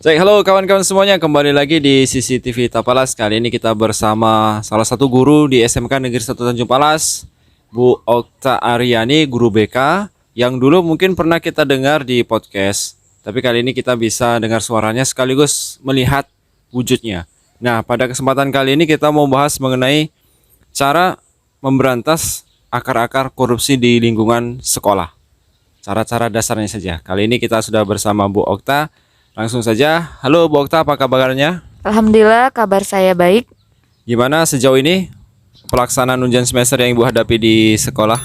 Halo kawan-kawan semuanya, kembali lagi di CCTV Tapalas. Kali ini kita bersama salah satu guru di SMK Negeri 1 Tanjung Palas, Bu Okta Aryani, guru BK, yang dulu mungkin pernah kita dengar di podcast. Tapi kali ini kita bisa dengar suaranya sekaligus melihat wujudnya. Nah, pada kesempatan kali ini kita mau bahas mengenai cara memberantas akar-akar korupsi di lingkungan sekolah. Cara-cara dasarnya saja. Kali ini kita sudah bersama Bu Okta. Langsung saja, halo Bu Okta, apa kabarnya? Alhamdulillah kabar saya baik. Gimana sejauh ini pelaksanaan ujian semester yang Ibu hadapi di sekolah?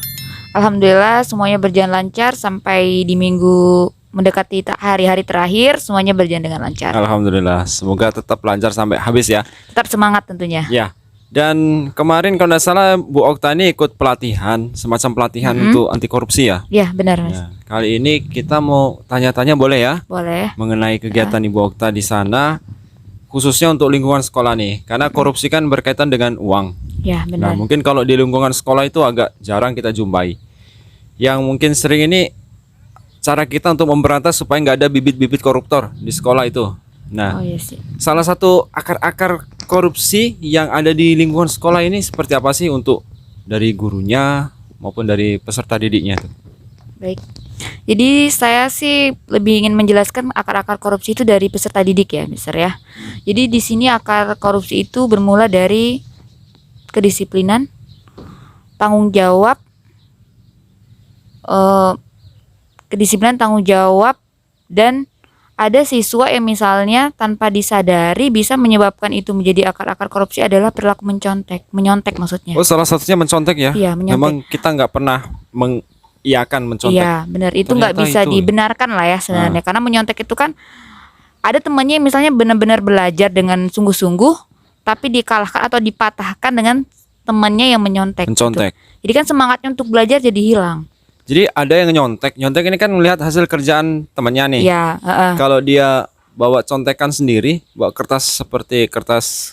Alhamdulillah semuanya berjalan lancar sampai di minggu mendekati hari-hari terakhir semuanya berjalan dengan lancar. Alhamdulillah, semoga tetap lancar sampai habis ya. Tetap semangat tentunya. Ya, dan kemarin kalau tidak salah Bu Okta ini ikut pelatihan, semacam pelatihan untuk anti korupsi ya? Ya benar Mas. Ya, kali ini kita mau tanya-tanya boleh ya? Boleh. Mengenai kegiatan Ibu Okta di sana, khususnya untuk lingkungan sekolah nih, karena korupsi kan berkaitan dengan uang. Ya Nah, benar. mungkin kalau di lingkungan sekolah itu agak jarang kita jumpai. Yang mungkin sering ini cara kita untuk memberantas supaya nggak ada bibit-bibit koruptor di sekolah itu. Nah, Oh iya sih. salah satu akar-akar korupsi yang ada di lingkungan sekolah ini seperti apa sih untuk dari gurunya maupun dari peserta didiknya tuh? Baik. Jadi saya sih lebih ingin menjelaskan akar-akar korupsi itu dari peserta didik ya, Mister ya. Jadi di sini akar korupsi itu bermula dari kedisiplinan, tanggung jawab, dan ada siswa yang misalnya tanpa disadari bisa menyebabkan itu menjadi akar-akar korupsi adalah perilaku menyontek maksudnya. Oh, salah satunya mencontek ya? Iya, menyontek. Memang kita nggak pernah mengiyakan mencontek. Iya, benar. Itu nggak Ternyata bisa itu. dibenarkan lah ya sebenarnya. Karena menyontek itu kan ada temannya yang misalnya benar-benar belajar dengan sungguh-sungguh, tapi dikalahkan atau dipatahkan dengan temannya yang menyontek. Mencontek. Gitu. Jadi kan semangatnya untuk belajar jadi hilang. Jadi ada yang nyontek. Nyontek ini kan melihat hasil kerjaan temannya nih. Iya, Kalau dia bawa contekan sendiri, bawa kertas seperti kertas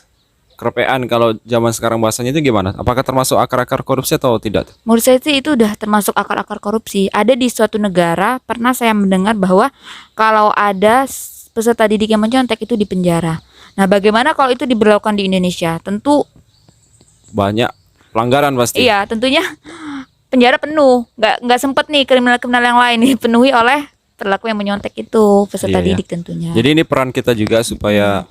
kerepean, kalau zaman sekarang bahasanya itu gimana? Apakah termasuk akar-akar korupsi atau tidak? Menurut saya sih itu udah termasuk akar-akar korupsi. Ada di suatu negara pernah saya mendengar bahwa kalau ada peserta didik yang mencontek itu dipenjara. Nah, bagaimana kalau itu diberlakukan di Indonesia? Tentu Banyak pelanggaran pasti. iya, tentunya penjara penuh. Nggak sempet nih kriminal-kriminal yang lain dipenuhi oleh perilaku yang menyontek itu peserta Iya, ya. didik tentunya. Jadi ini peran kita juga supaya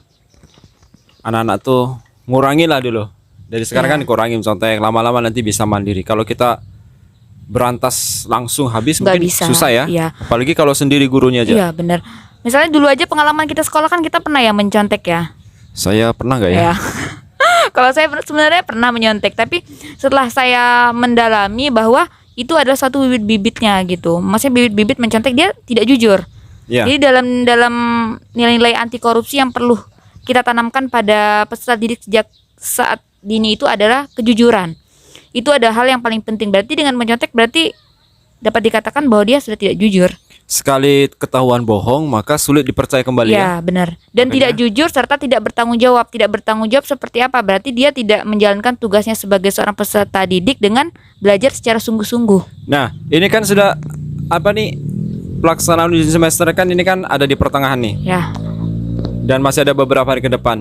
anak-anak tuh ngurangi lah dulu. Dari sekarang kan kurangi mencontek, lama-lama nanti bisa mandiri. Kalau kita berantas langsung habis Nggak mungkin bisa, susah ya. iya. Apalagi kalau sendiri gurunya aja. Iya, benar. Misalnya dulu aja pengalaman kita sekolah kan kita pernah ya mencontek ya. Saya pernah nggak ya? Ya. Kalau saya sebenarnya pernah menyontek, tapi setelah saya mendalami bahwa itu adalah satu bibit-bibitnya gitu. Maksudnya bibit-bibit mencontek dia tidak jujur. Iya. Jadi dalam nilai-nilai anti korupsi yang perlu kita tanamkan pada peserta didik sejak saat dini itu adalah kejujuran. Itu adalah hal yang paling penting. Berarti dengan mencontek berarti dapat dikatakan bahwa dia sudah tidak jujur. Sekali ketahuan bohong maka sulit dipercaya kembali ya. Ya, benar. Dan Makanya- tidak jujur serta tidak bertanggung jawab. Tidak bertanggung jawab seperti apa? Berarti dia tidak menjalankan tugasnya sebagai seorang peserta didik dengan belajar secara sungguh-sungguh. Nah, ini kan sudah apa nih, pelaksanaan ujian semester kan ini kan ada di pertengahan nih, Ya, dan masih ada beberapa hari ke depan.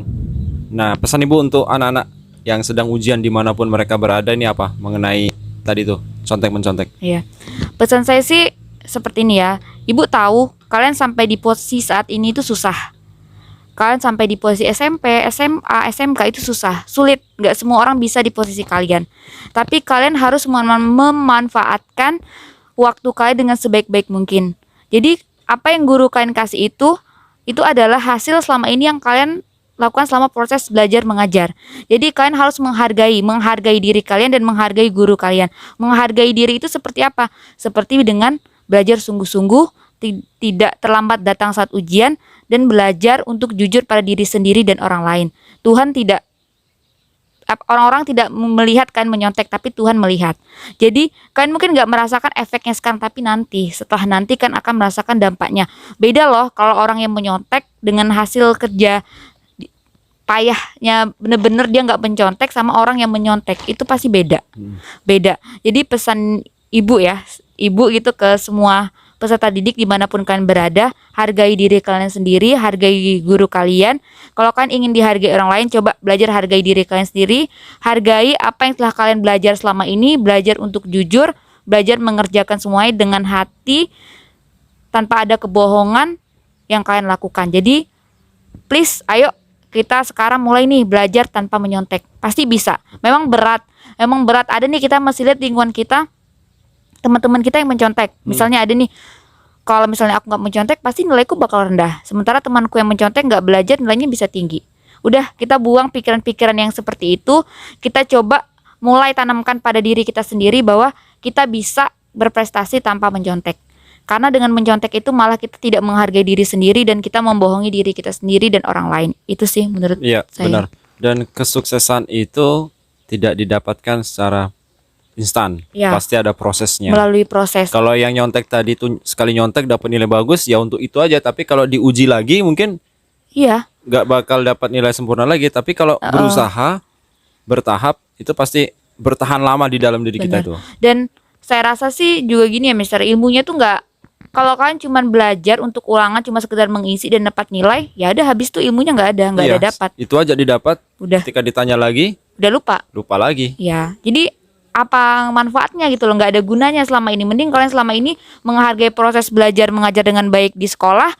Nah, pesan Ibu untuk anak-anak yang sedang ujian dimanapun mereka berada ini apa mengenai tadi tuh contek-mencontek? ya. Pesan saya sih seperti ini ya. Ibu tahu kalian sampai di posisi saat ini itu susah. Kalian sampai di posisi SMP, SMA, SMK itu susah, sulit. Nggak semua orang bisa di posisi kalian. Tapi kalian harus memanfaatkan waktu kalian dengan sebaik-baik mungkin. Jadi apa yang guru kalian kasih itu adalah hasil selama ini yang kalian lakukan selama proses belajar mengajar. Jadi kalian harus menghargai diri kalian dan menghargai guru kalian. Menghargai diri itu seperti apa? Seperti dengan belajar sungguh-sungguh, tidak terlambat datang saat ujian, dan belajar untuk jujur pada diri sendiri dan orang lain. Orang-orang tidak melihat kalian menyontek, tapi Tuhan melihat. Jadi kalian mungkin nggak merasakan efeknya sekarang, tapi setelah nanti kan akan merasakan dampaknya. Beda loh kalau orang yang menyontek dengan hasil kerja payahnya bener-bener dia nggak mencontek sama orang yang menyontek, itu pasti beda. Jadi pesan ibu gitu ke semua peserta didik dimanapun kalian berada, hargai diri kalian sendiri, hargai guru kalian. Kalau kalian ingin dihargai orang lain, coba belajar hargai diri kalian sendiri, hargai apa yang telah kalian belajar selama ini, belajar untuk jujur, belajar mengerjakan semuanya dengan hati tanpa ada kebohongan yang kalian lakukan. Jadi please, ayo kita sekarang mulai nih belajar tanpa menyontek. Pasti bisa. Memang berat. Ada nih, kita masih lihat lingkungan kita, teman-teman kita yang mencontek. Misalnya ada nih, kalau misalnya aku nggak mencontek, pasti nilaiku bakal rendah. Sementara temanku yang mencontek nggak belajar, nilainya bisa tinggi. Udah, kita buang pikiran-pikiran yang seperti itu. Kita coba mulai tanamkan pada diri kita sendiri bahwa kita bisa berprestasi tanpa mencontek. Karena dengan mencontek itu malah kita tidak menghargai diri sendiri dan kita membohongi diri kita sendiri dan orang lain. Itu sih menurut Iya, saya. benar. Dan kesuksesan itu tidak didapatkan secara instan. Ya. Pasti ada prosesnya. Melalui proses. Kalau yang nyontek tadi tuh sekali nyontek dapat nilai bagus, ya untuk itu aja. Tapi kalau diuji lagi mungkin Iya, nggak bakal dapat nilai sempurna lagi. Tapi kalau berusaha bertahap, itu pasti bertahan lama di dalam diri kita benar. tuh. Dan saya rasa sih juga gini ya, Mister, ilmunya tuh nggak, kalau kalian cuma belajar untuk ulangan cuma sekedar mengisi dan dapat nilai, ya udah habis tuh ilmunya nggak ada Iya, dapat. itu aja didapat. Udah Ketika ditanya lagi, lupa. lupa lagi. Ya, jadi apa manfaatnya gitu loh, nggak ada gunanya selama ini. Mending kalian selama ini menghargai proses belajar mengajar dengan baik di sekolah,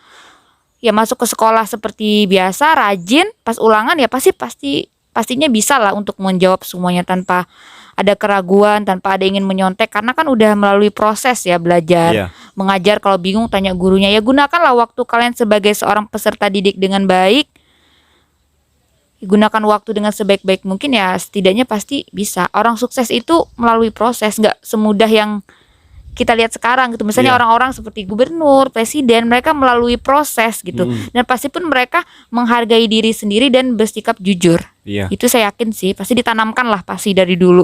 ya masuk ke sekolah seperti biasa, rajin, pas ulangan ya pastinya bisa lah untuk menjawab semuanya tanpa ada keraguan, tanpa ada ingin menyontek, karena kan udah melalui proses ya belajar. Iya. Mengajar, kalau bingung tanya gurunya. Ya gunakanlah waktu kalian sebagai seorang peserta didik dengan baik. Gunakan waktu dengan sebaik-baik mungkin, ya setidaknya pasti bisa. Orang sukses itu melalui proses, nggak semudah yang kita lihat sekarang gitu. Misalnya Iya. orang-orang seperti gubernur, presiden, mereka melalui proses gitu. Dan pasti pun mereka menghargai diri sendiri dan bersikap jujur. Iya. Itu saya yakin sih, pasti ditanamkan lah pasti dari dulu.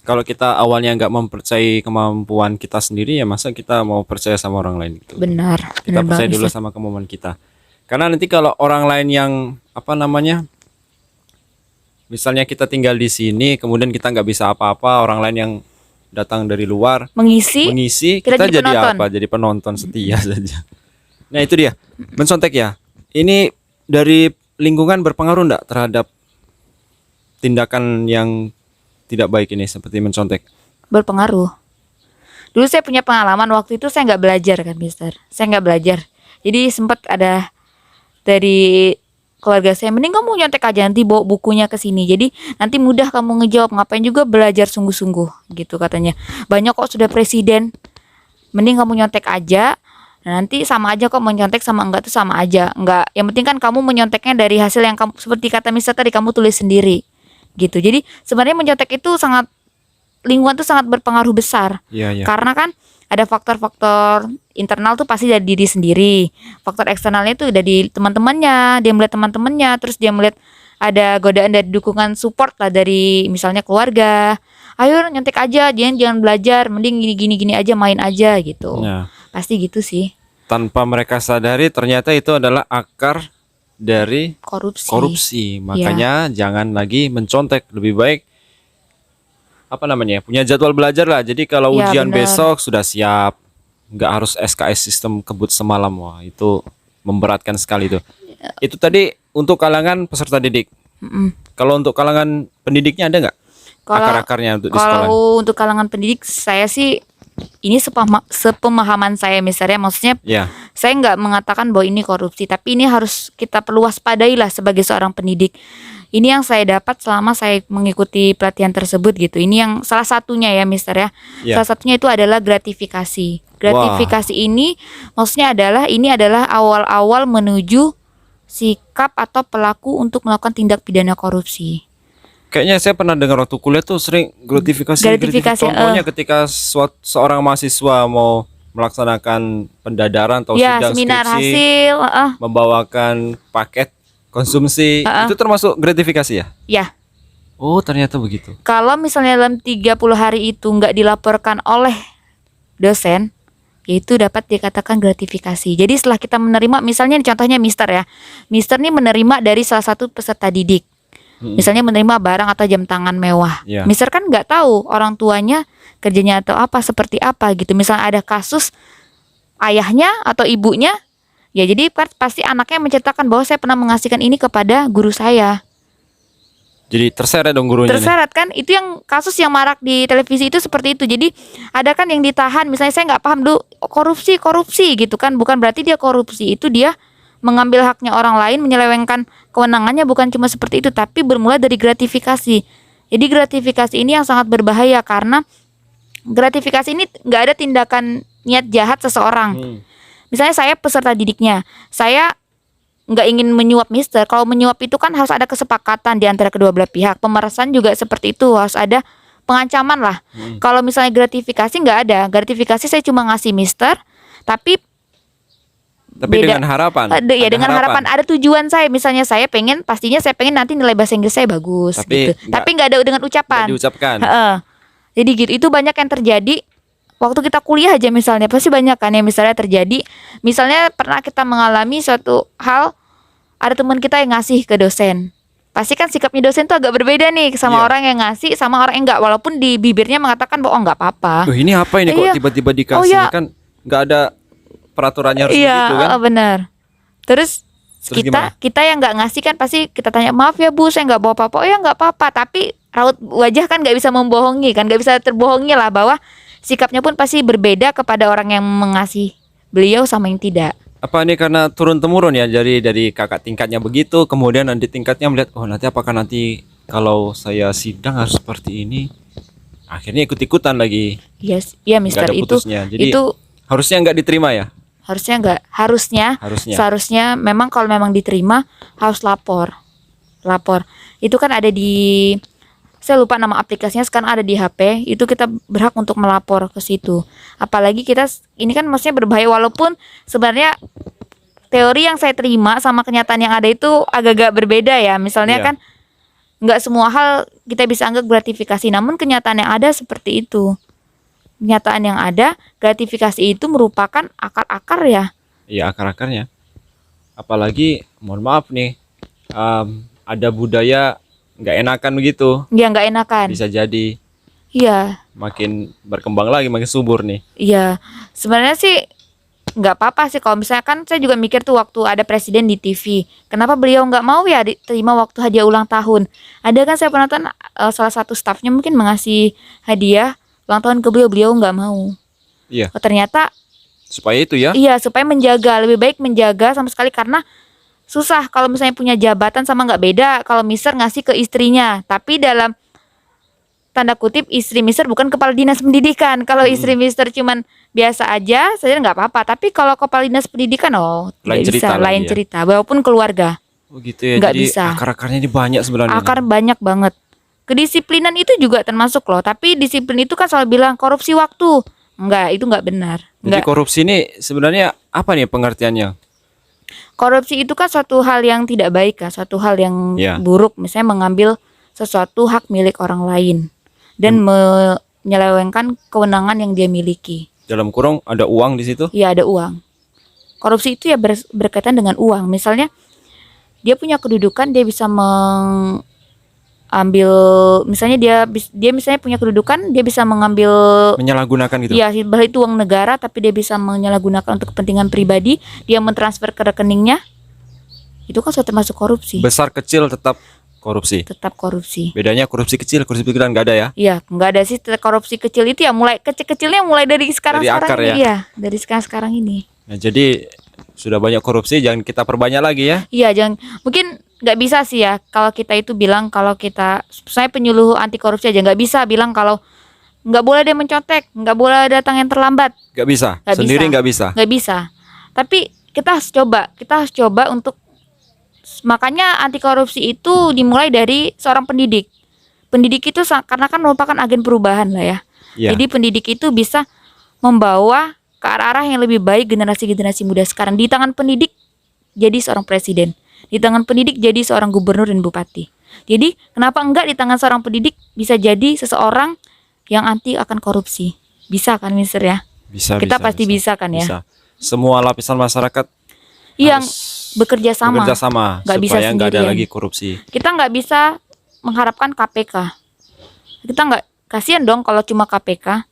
Kalau kita awalnya nggak mempercayai kemampuan kita sendiri, ya masa kita mau percaya sama orang lain gitu. Benar. Kita benar percaya banget, dulu Mister. sama kemampuan kita. Karena nanti kalau orang lain yang misalnya kita tinggal di sini, kemudian kita nggak bisa apa-apa, orang lain yang datang dari luar Mengisi kita jadi jadi penonton. apa? Jadi penonton setia saja. Nah itu dia, mencontek ya. Ini dari lingkungan berpengaruh enggak terhadap tindakan yang tidak baik ini seperti mencontek? berpengaruh. Dulu saya punya pengalaman, waktu itu saya nggak belajar kan, Mister. Saya nggak belajar. Jadi sempat ada dari keluarga saya, mending kamu nyontek aja, nanti bawa bukunya ke sini. Jadi nanti mudah kamu ngejawab, ngapain juga belajar sungguh-sungguh gitu katanya. Banyak kok sudah presiden. Mending kamu nyontek aja. Nah, nanti sama aja kok, menyontek sama enggak tuh sama aja. Enggak, yang penting kan kamu menyonteknya dari hasil yang kamu, seperti kata Mister tadi, kamu tulis sendiri. Gitu. Jadi sebenarnya menyontek itu sangat, lingkungan tuh sangat berpengaruh besar. Iya, iya. Karena kan ada faktor-faktor internal tuh pasti dari diri sendiri. Faktor eksternalnya itu dari teman-temannya, dia melihat teman-temannya, terus dia melihat ada godaan dari dukungan support lah dari misalnya keluarga. Ayo nyontek aja, jangan belajar, mending gini aja, main aja gitu. Nah, Pasti gitu sih. tanpa mereka sadari ternyata itu adalah akar dari Korupsi. korupsi. Makanya jangan lagi mencontek, lebih baik punya jadwal belajar lah. Jadi kalau Iya, ujian benar. besok sudah siap, nggak harus SKS sistem kebut semalam. Wah itu memberatkan sekali tuh. Itu tadi untuk kalangan peserta didik. Mm-mm. Kalau untuk kalangan pendidiknya ada nggak Kalau- akar-akarnya untuk di sekolah? Kalau untuk kalangan pendidik, saya sih ini sepemahaman saya misalnya, maksudnya Ya, saya nggak mengatakan bahwa ini korupsi, tapi ini harus kita perlu waspadai lah sebagai seorang pendidik. Ini yang saya dapat selama saya mengikuti pelatihan tersebut gitu. Ini yang salah satunya ya, Mister ya. Ya. Salah satunya itu adalah gratifikasi. Gratifikasi ini maksudnya ini adalah awal-awal menuju sikap atau pelaku untuk melakukan tindak pidana korupsi. kayaknya saya pernah dengar waktu kuliah tuh sering gratifikasi. Gratifikasi, Contohnya ketika seorang mahasiswa mau melaksanakan pendadaran atau Ya, sidang seminar skripsi, hasil, membawakan paket konsumsi, itu termasuk gratifikasi ya? ya. Oh ternyata begitu. Kalau misalnya dalam 30 hari itu nggak dilaporkan oleh dosen, yaitu dapat dikatakan gratifikasi. Jadi setelah kita menerima, misalnya contohnya Mister ya, Mister nih menerima dari salah satu peserta didik, misalnya menerima barang atau jam tangan mewah. Ya. Mister kan nggak tahu orang tuanya kerjanya atau apa, seperti apa gitu. Misalnya ada kasus ayahnya atau ibunya, ya jadi pasti anaknya menceritakan bahwa saya pernah mengasihkan ini kepada guru saya. Jadi terseret dong gurunya nih. Terseret kan, itu yang kasus yang marak di televisi itu seperti itu. Jadi ada kan yang ditahan, misalnya saya nggak paham dulu korupsi gitu kan, bukan berarti dia korupsi, itu dia mengambil haknya orang lain, menyelewengkan kewenangannya, bukan cuma seperti itu, tapi bermula dari gratifikasi. Jadi gratifikasi ini yang sangat berbahaya, karena gratifikasi ini nggak ada tindakan niat jahat seseorang. Misalnya saya peserta didiknya, saya nggak ingin menyuap mister. Kalau menyuap itu kan harus ada kesepakatan di antara kedua belah pihak. Pemerasan juga seperti itu, harus ada pengancaman lah. Kalau misalnya gratifikasi nggak ada. Gratifikasi saya cuma ngasih mister, tapi beda. Dengan harapan. Ya dengan harapan ada tujuan saya. Misalnya saya pengen, pastinya saya pengen nanti nilai bahasa Inggris saya bagus gitu. Tapi nggak ada dengan ucapan. Nggak diucapkan. Jadi gitu, itu banyak yang terjadi. Waktu kita kuliah aja misalnya, pasti banyak kan yang misalnya terjadi. Misalnya pernah kita mengalami suatu hal, ada teman kita yang ngasih ke dosen. Pasti kan sikapnya dosen tuh agak berbeda nih sama orang yang ngasih sama orang yang enggak. Walaupun di bibirnya mengatakan bahwa nggak apa-apa. Ini apa ini kok tiba-tiba dikasih? Kan nggak ada peraturannya harus begitu kan? Benar. Terus gimana? kita yang nggak ngasih kan pasti kita tanya, maaf ya Bu, saya nggak bawa apa-apa. Oh ya nggak apa-apa. Tapi raut wajah kan nggak bisa membohongi kan, nggak bisa terbohongi lah bahwa sikapnya pun pasti berbeda kepada orang yang mengasih beliau sama yang tidak. Apa ini karena turun temurun ya, dari kakak tingkatnya begitu, kemudian nanti tingkatnya melihat, oh nanti apakah nanti kalau saya sidang harus seperti ini, akhirnya ikut-ikutan lagi. Yes, ya Mister, Jadi itu harusnya nggak diterima ya? Seharusnya memang kalau memang diterima harus lapor. Itu kan ada di, saya lupa nama aplikasinya, sekarang ada di HP. Itu kita berhak untuk melapor ke situ. Apalagi kita ini kan maksudnya berbahaya, walaupun sebenarnya teori yang saya terima sama kenyataan yang ada itu agak-agak berbeda ya. Misalnya kan nggak semua hal kita bisa anggap gratifikasi, namun kenyataan yang ada seperti itu. Kenyataan yang ada, gratifikasi itu merupakan akar-akar ya. Iya, akar-akarnya. Apalagi mohon maaf nih, ada budaya nggak enakan begitu. Ya nggak enakan. Bisa jadi. Iya. Makin berkembang lagi, makin subur nih. Iya. Sebenarnya sih nggak apa-apa sih kalau misalnya, kan saya juga mikir tuh waktu ada presiden di TV. Kenapa beliau nggak mau ya diterima waktu hadiah ulang tahun? Ada kan saya pernah nonton salah satu stafnya mungkin mengasih hadiah ulang tahun ke beliau nggak mau. Iya. Oh, ternyata supaya itu ya. Iya, supaya menjaga, lebih baik menjaga sama sekali, karena susah kalau misalnya punya jabatan sama nggak beda kalau mister ngasih ke istrinya, tapi dalam tanda kutip istri mister bukan kepala dinas pendidikan. Kalau istri mister cuman biasa aja saya nggak apa-apa, tapi kalau kepala dinas pendidikan lain cerita, lain cerita, walaupun keluarga. Oh gitu ya. Nggak jadi bisa. akar-akarnya ini banyak sebenarnya. Akar banyak banget. Kedisiplinan itu juga termasuk loh, tapi disiplin itu kan selalu bilang korupsi waktu. Enggak, itu nggak benar. Jadi korupsi ini sebenarnya apa nih pengertiannya? Korupsi itu kan suatu hal yang tidak baik kan, suatu hal yang buruk, misalnya mengambil sesuatu hak milik orang lain dan menyelewengkan kewenangan yang dia miliki. Dalam kurung ada uang di situ? Iya, ada uang. Korupsi itu ya berkaitan dengan uang. Misalnya dia punya kedudukan, dia bisa ambil, misalnya dia misalnya punya kedudukan, dia bisa mengambil, menyalahgunakan gitu. Iya, bahwa itu uang negara tapi dia bisa menyalahgunakan untuk kepentingan pribadi, dia mentransfer ke rekeningnya. Itu kan sudah termasuk korupsi. Besar kecil tetap korupsi. Tetap korupsi. Bedanya korupsi kecil, korupsi besar nggak ada ya? Iya, nggak ada sih. Korupsi kecil itu ya mulai kecil-kecilnya mulai dari sekarang dari akar ini. ya? Iya, dari sekarang ini. Nah, jadi sudah banyak korupsi, jangan kita perbanyak lagi ya. Iya, jangan, mungkin nggak bisa sih ya kalau kita itu bilang, kalau kita, saya penyuluh anti korupsi aja nggak bisa bilang kalau nggak boleh dia mencontek, nggak boleh datang yang terlambat. Nggak bisa. Sendiri nggak bisa. Nggak bisa. Tapi kita harus coba untuk, makanya anti korupsi itu dimulai dari seorang pendidik. Pendidik itu karena kan merupakan agen perubahan lah ya. Jadi pendidik itu bisa membawa ke arah-arah yang lebih baik generasi-generasi muda sekarang. Di tangan pendidik jadi seorang presiden, di tangan pendidik jadi seorang gubernur dan bupati. Jadi kenapa enggak di tangan seorang pendidik bisa jadi seseorang yang anti akan korupsi? Bisa kan Mister ya? Bisa. Kita pasti bisa kan ya? Bisa. Semua lapisan masyarakat yang bekerja sama nggak bisa supaya nggak ada lagi korupsi. Kita nggak bisa mengharapkan KPK. Kita nggak, kasihan dong kalau cuma KPK.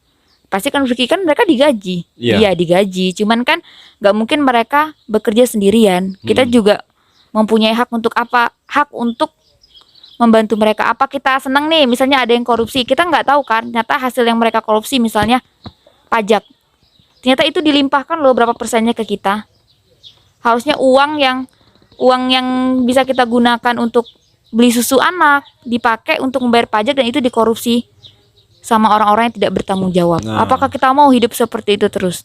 pasti kan Rifki kan mereka digaji. Iya. Iya digaji. Cuman kan nggak mungkin mereka bekerja sendirian. Kita juga mempunyai hak untuk apa? Hak untuk membantu mereka. Apa kita senang nih? Misalnya ada yang korupsi, kita nggak tahu kan. Ternyata hasil yang mereka korupsi misalnya pajak. Ternyata itu dilimpahkan loh berapa persennya ke kita. Harusnya uang yang bisa kita gunakan untuk beli susu anak dipakai untuk membayar pajak dan itu dikorupsi sama orang-orang yang tidak bertanggung jawab. Nah. Apakah kita mau hidup seperti itu terus?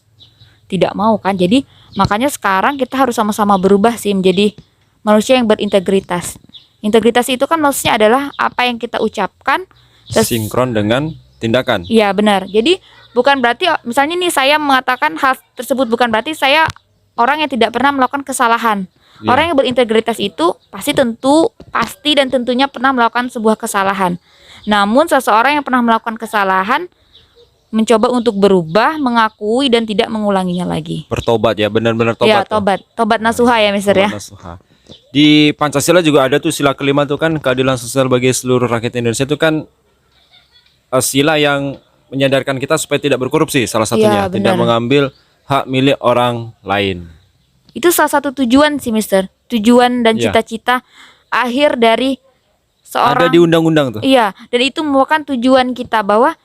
Tidak mau kan. Jadi makanya sekarang kita harus sama-sama berubah sih menjadi manusia yang berintegritas. Integritas itu kan maksudnya adalah apa yang kita ucapkan Sinkron dengan tindakan. Iya benar. Jadi bukan berarti misalnya nih saya mengatakan hal tersebut bukan berarti saya orang yang tidak pernah melakukan kesalahan. Iya. Orang yang berintegritas itu pasti dan tentunya pernah melakukan sebuah kesalahan. Namun seseorang yang pernah melakukan kesalahan mencoba untuk berubah, mengakui dan tidak mengulanginya lagi. Bertobat ya, benar-benar Ya, tobat. tobat nasuha ya, Mister ya. Tobat nasuha. Di Pancasila juga ada tuh sila kelima tuh kan, keadilan sosial bagi seluruh rakyat Indonesia itu kan sila yang menyadarkan kita supaya tidak berkorupsi salah satunya, Iya, tidak benar. mengambil hak milik orang lain. Itu salah satu tujuan sih, Mister. Tujuan dan Iya. cita-cita akhir dari Ada seorang. di undang-undang tuh. Iya, dan itu merupakan tujuan kita bahwa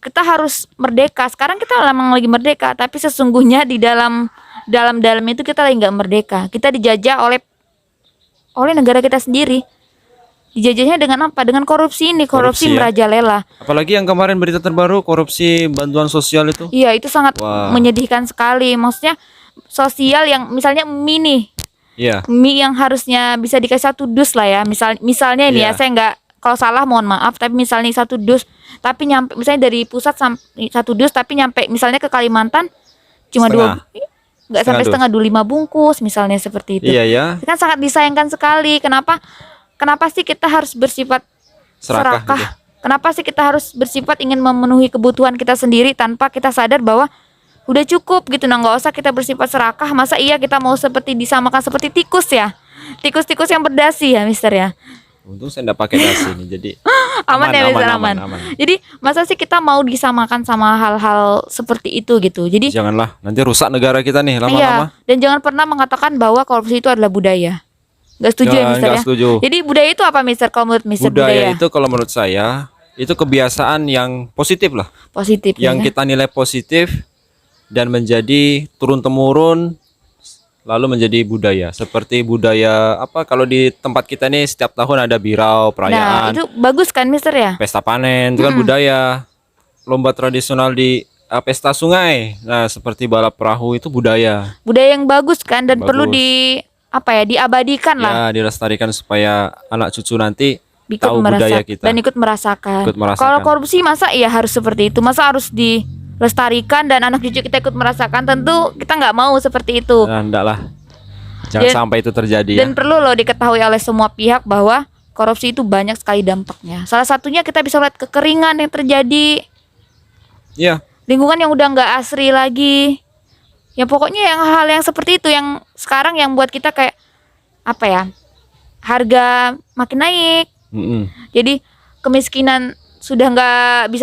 kita harus merdeka. Sekarang kita memang lagi merdeka, tapi sesungguhnya di dalam itu kita lagi nggak merdeka. Kita dijajah oleh negara kita sendiri. Dijajahnya dengan apa? Dengan korupsi ini, korupsi Korupsi, ya. merajalela. Apalagi yang kemarin berita terbaru korupsi bantuan sosial itu. Iya, itu sangat Wah. menyedihkan sekali. Maksudnya sosial yang misalnya mie nih, Iya. mie yang harusnya bisa dikasih 1 dus lah ya. Misalnya ini Iya. ya, saya nggak, kalau salah mohon maaf, tapi misalnya 1 dus, tapi nyampe misalnya dari pusat sampai 1 dus, tapi nyampe misalnya ke Kalimantan cuma Setengah. nggak sampai Setengah dus. setengah 5 bungkus misalnya seperti itu. Iya ya. Itu kan sangat disayangkan sekali. Kenapa sih kita harus bersifat Serakah serakah? gitu. Kenapa sih kita harus bersifat ingin memenuhi kebutuhan kita sendiri tanpa kita sadar bahwa udah cukup gitu. Nah, nggak usah kita bersifat serakah. Masa iya kita mau seperti disamakan seperti tikus ya? Tikus-tikus yang berdasi ya, Mister ya. Untung saya enggak pakai dasi nih. Jadi Aman ya, Mister, aman. aman. Jadi masa sih kita mau disamakan sama hal-hal seperti itu gitu. Jadi Janganlah, nanti rusak negara kita nih lama-lama. iya, dan jangan pernah mengatakan bahwa korupsi itu adalah budaya. Nggak setuju ya, Mister Nggak ya? setuju. Jadi budaya itu apa, Mister? Kalau menurut Mister Budaya itu kalau menurut saya itu kebiasaan yang positif lah, positif yang ya. kita nilai positif dan menjadi turun temurun lalu menjadi budaya. Seperti budaya apa kalau di tempat kita nih setiap tahun ada birau, Nah, perayaan, itu bagus kan, Mister ya? pesta panen, itu kan budaya. Lomba tradisional di pesta sungai. Nah, seperti balap perahu itu budaya. Budaya yang bagus kan dan perlu Bagus. diabadikan lah. Ya, dilestarikan supaya anak cucu nanti Ikut tahu budaya merasa- kita. dan ikut merasakan. Ikut merasakan. Kalau korupsi masa iya harus seperti itu? Masa harus dilestarikan dan anak cucu kita ikut merasakan? Tentu kita nggak mau seperti itu. Nah, enggak lah. Jangan Dan- sampai itu terjadi Dan ya. perlu loh diketahui oleh semua pihak bahwa korupsi itu banyak sekali dampaknya. Salah satunya kita bisa lihat kekeringan yang terjadi, Iya. lingkungan yang udah nggak asri lagi. Ya pokoknya yang hal yang seperti itu yang sekarang yang buat kita kayak apa ya? Harga makin naik. Mm-mm. Jadi kemiskinan sudah nggak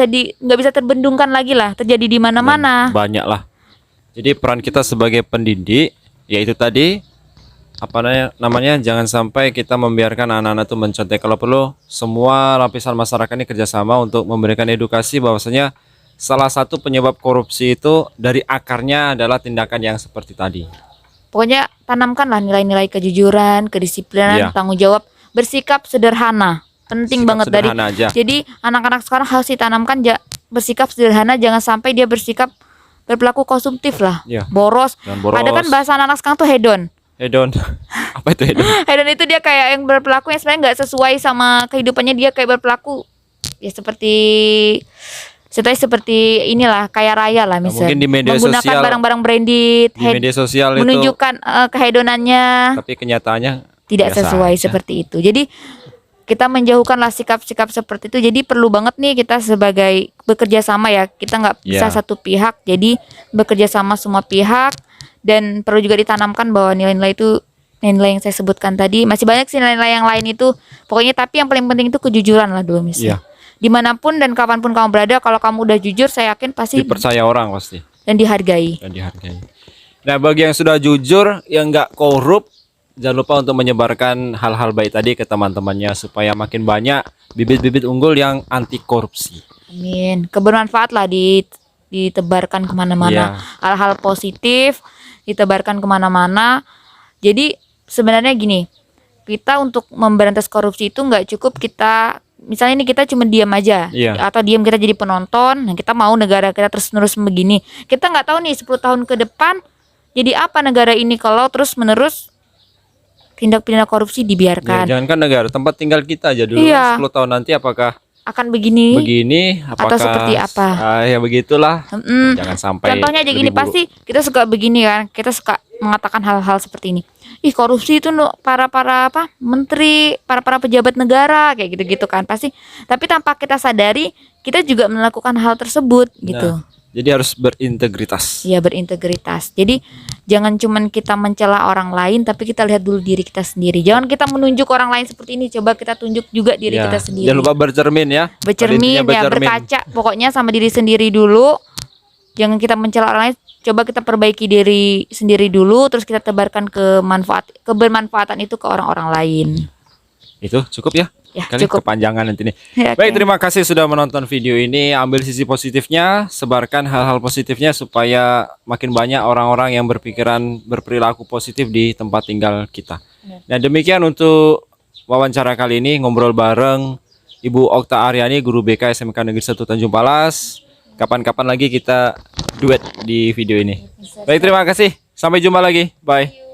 bisa terbendungkan lagi lah, terjadi di mana-mana. Banyak lah. Jadi peran kita sebagai pendidik yaitu tadi apa namanya jangan sampai kita membiarkan anak-anak itu mencontek. Kalau perlu semua lapisan masyarakat ini kerjasama untuk memberikan edukasi bahwasanya salah satu penyebab korupsi itu dari akarnya adalah tindakan yang seperti tadi. Pokoknya tanamkanlah nilai-nilai kejujuran, kedisiplinan, Iya. tanggung jawab, bersikap sederhana. Penting Sikap banget sederhana aja. Jadi anak-anak sekarang harus ditanamkan bersikap sederhana, jangan sampai dia berperilaku konsumtif lah. Iya. Boros. Jangan boros. Ada kan bahasa anak-anak sekarang tuh hedon. Hedon. Apa itu hedon? Hedon itu dia kayak yang berperilaku yang sebenarnya nggak sesuai sama kehidupannya, dia kayak berperilaku ya seperti inilah kaya raya lah misalnya. mungkin di media menggunakan sosial- barang-barang branded, Di media sosial itu menunjukkan kehedonannya tapi kenyataannya tidak biasa sesuai aja. seperti itu. Jadi kita menjauhkanlah sikap-sikap seperti itu. Jadi perlu banget nih kita sebagai bekerja sama ya. Kita nggak bisa Ya. satu pihak. Jadi bekerja sama semua pihak dan perlu juga ditanamkan bahwa nilai-nilai itu nilai yang saya sebutkan tadi masih banyak sih nilai-nilai yang lain itu. Pokoknya tapi yang paling penting itu kejujuran lah dulu misalnya. Iya. Dimanapun dan kapanpun kamu berada, kalau kamu udah jujur, saya yakin pasti Dipercaya orang pasti dan dihargai. dan dihargai. Nah, bagi yang sudah jujur, yang nggak korup, jangan lupa untuk menyebarkan hal-hal baik tadi ke teman-temannya supaya makin banyak bibit-bibit unggul yang anti korupsi. Amin. Kebermanfaat lah ditebarkan kemana-mana. Hal-hal positif ditebarkan kemana-mana. Jadi sebenarnya gini, kita untuk memberantas korupsi itu nggak cukup kita, misalnya ini kita cuma diam aja, Iya. atau diam kita jadi penonton. Nah, kita mau negara kita terus-menerus begini. Kita nggak tahu nih 10 tahun ke depan jadi apa negara ini kalau terus-menerus tindak pidana korupsi Ya, dibiarkan. jangankan negara, tempat tinggal kita aja dulu. Iya. 10 tahun nanti apakah Akan begini. begini? Apakah seperti apa? Ya begitulah. Mm-mm. Jangan sampai. Contohnya aja lebih gini, buruk. pasti kita suka begini kan, kita suka mengatakan hal-hal seperti ini. Ih, korupsi itu para apa menteri, para pejabat negara kayak gitu-gitu kan pasti. Tapi tanpa kita sadari, kita juga melakukan hal tersebut gitu. Nah, jadi harus berintegritas. Ya, berintegritas. Jadi jangan cuman kita mencela orang lain, tapi kita lihat dulu diri kita sendiri. Jangan kita menunjuk orang lain seperti ini, coba kita tunjuk juga diri Ya, kita sendiri. jangan lupa bercermin ya. Pada Bercermin intinya ya, bercermin. berkaca pokoknya sama diri sendiri dulu. Jangan kita mencela orang lain, coba kita perbaiki diri sendiri dulu, terus kita tebarkan kebermanfaatan itu ke orang-orang lain. Itu cukup ya? Ya, Kali cukup. kepanjangan nanti nih. Ya, Baik, oke. terima kasih sudah menonton video ini. Ambil sisi positifnya, sebarkan hal-hal positifnya supaya makin banyak orang-orang yang berperilaku positif di tempat tinggal kita. Nah, demikian untuk wawancara kali ini, ngobrol bareng Ibu Okta Aryani, guru BK SMK Negeri 1 Tanjung Palas. Kapan-kapan lagi kita duet di video ini. Baik, terima kasih. Sampai jumpa lagi. Bye.